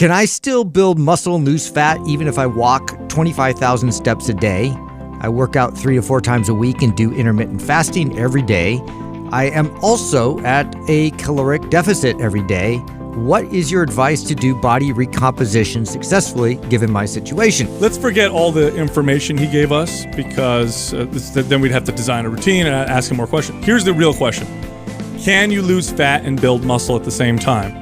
Can I still build muscle and lose fat even if I walk 25,000 steps a day? I work out 3 to 4 times a week and do intermittent fasting every day. I am also at a caloric deficit every day. What is your advice to do body recomposition successfully given my situation? Let's forget all the information he gave us because then we'd have to design a routine and ask him more questions. Here's the real question. Can you lose fat and build muscle at the same time?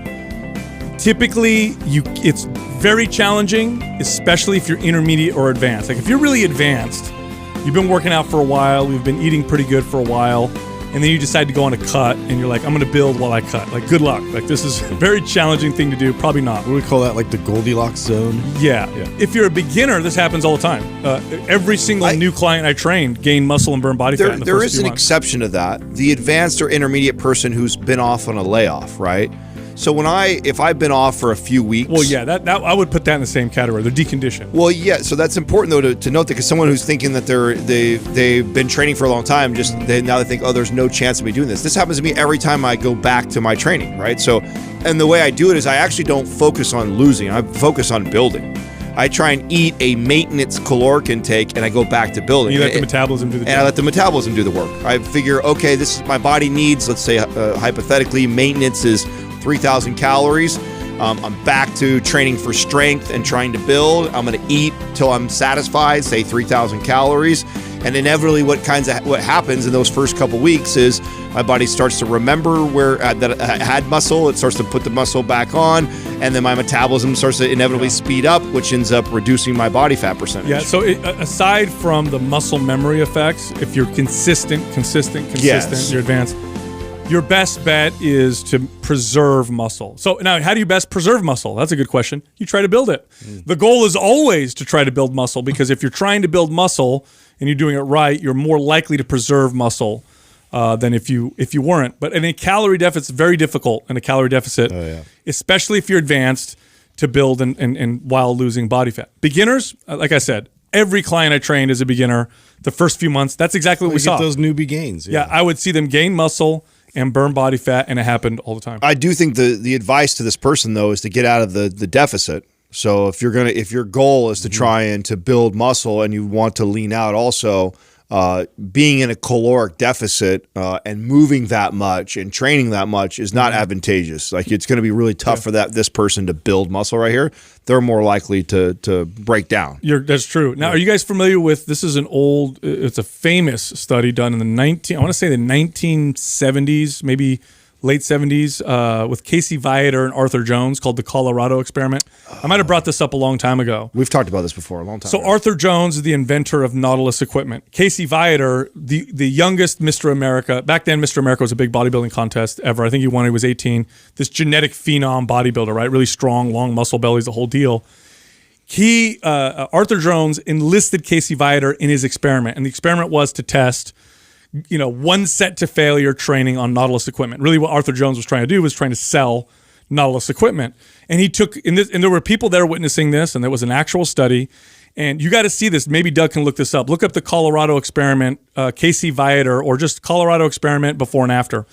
Typically, it's very challenging, especially if you're intermediate or advanced. Like if you're really advanced, you've been working out for a while, we've been eating pretty good for a while, and then you decide to go on a cut, and you're like, I'm going to build while I cut. Like, good luck. Like, this is a very challenging thing to do. Probably not. What do we call that, like the Goldilocks zone? Yeah. If you're a beginner, this happens all the time. Every single new client I trained gained muscle and burned body fat in the first few months. There is an exception to that. The advanced or intermediate person who's been off on a layoff, right? So if I've been off for a few weeks, well, yeah, that I would put that in the same category. They're deconditioned. Well, yeah, so that's important though to note that because someone who's thinking that they've been training for a long time, now they think, oh, there's no chance of me doing this. This happens to me every time I go back to my training, right? So, and the way I do it is I actually don't focus on losing. I focus on building. I try and eat a maintenance caloric intake, and I go back to building. And you let the metabolism do the job. And I let the metabolism do the work. I figure, okay, this is my body needs. Let's say hypothetically, maintenance is 3,000 calories. I'm back to training for strength and trying to build. I'm going to eat till I'm satisfied, say 3,000 calories. And inevitably, what happens in those first couple weeks is my body starts to remember where that I had muscle. It starts to put the muscle back on, and then my metabolism starts to inevitably speed up, which ends up reducing my body fat percentage. Yeah. So aside from the muscle memory effects, if you're consistent, yes, you're advanced. Your best bet is to preserve muscle. So now, how do you best preserve muscle? That's a good question. You try to build it. The goal is always to try to build muscle because if you're trying to build muscle and you're doing it right, you're more likely to preserve muscle than if you weren't. But in a calorie deficit, it's very difficult in a calorie deficit, especially if you're advanced, to build and while losing body fat. Beginners, like I said, every client I trained is a beginner. The first few months, that's exactly what we saw. Those newbie gains. Yeah, I would see them gain muscle and burn body fat, and it happened all the time. I do think the advice to this person though is to get out of the deficit. So if your goal is to try and to build muscle and you want to lean out also, being in a caloric deficit and moving that much and training that much is not advantageous. Like it's going to be really tough for this person to build muscle right here. They're more likely to break down. That's true. Now, are you guys familiar with, this is it's a famous study done in the 1970s, maybe late 70s, with Casey Viator and Arthur Jones, called the Colorado experiment. I might have brought this up a long time ago. We've talked about this before, a long time ago. Arthur Jones is the inventor of Nautilus equipment. Casey Viator, the youngest Mr. America. Back then, Mr. America was a big bodybuilding contest ever. I think he won when he was 18. This genetic phenom bodybuilder, right? Really strong, long muscle bellies, the whole deal. Arthur Jones enlisted Casey Viator in his experiment, and the experiment was to test one set to failure training on Nautilus equipment. Really what Arthur Jones was trying to do was trying to sell Nautilus equipment. And and there were people there witnessing this, and there was an actual study. And you got to see this. Maybe Doug can look this up. Look up the Colorado experiment, Casey Viator, or just Colorado experiment before and after.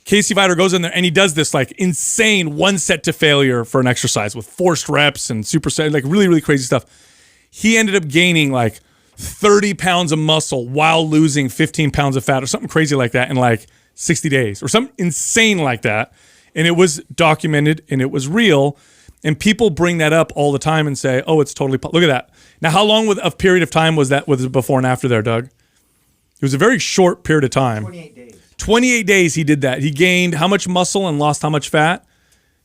Casey Viator goes in there and he does this like insane one set to failure for an exercise with forced reps and superset, like really, really crazy stuff. He ended up gaining like 30 pounds of muscle while losing 15 pounds of fat or something crazy like that in like 60 days or something insane like that. And it was documented and it was real. And people bring that up all the time and say, oh, it's totally, look at that. Now, how long of period of time was that with before and after there, Doug? It was a very short period of time. 28 days. 28 days he did that. He gained how much muscle and lost how much fat?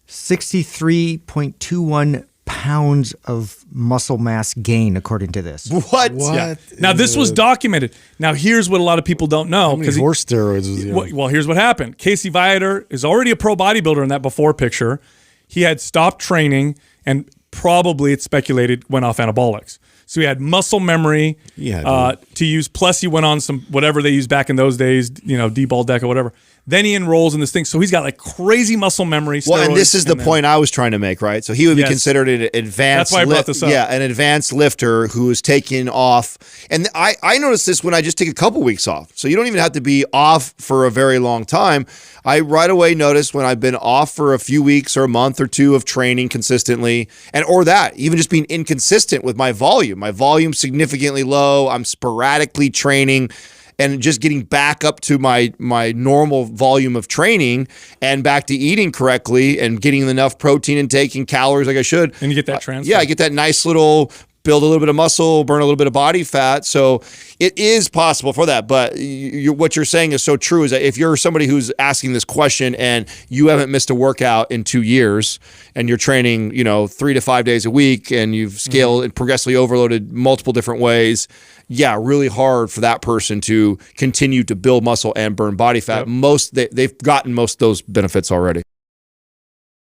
63.21 pounds of muscle mass gain, according to this. What? Yeah. Now, this was documented. Now, here's what a lot of people don't know. How many horse steroids was he on? Well, here's what happened. Casey Viator is already a pro bodybuilder in that before picture. He had stopped training and probably, it's speculated, went off anabolics. So he had muscle memory to use. Plus, he went on some whatever they used back in those days, D-ball deck or whatever. Then he enrolls in this thing. So he's got like crazy muscle memory. Well, and this steroids, is the point I was trying to make, right? So he would be Yes. considered an advanced That's why I brought this up. Yeah, an advanced lifter who is taking off. And I noticed this when I just take a couple weeks off. So you don't even have to be off for a very long time. I right away noticed when I've been off for a few weeks or a month or two of training consistently, or that, even just being inconsistent with my volume. My volume's significantly low. I'm sporadically training. And just getting back up to my normal volume of training and back to eating correctly and getting enough protein intake and calories like I should. And you get that transfer. Yeah, I get that nice little build a little bit of muscle, burn a little bit of body fat. So it is possible for that. But what you're saying is so true, is that if you're somebody who's asking this question and you haven't missed a workout in 2 years and you're training, 3 to 5 days a week and you've scaled and progressively overloaded multiple different ways, yeah, really hard for that person to continue to build muscle and burn body fat. Yep. They've gotten most of those benefits already.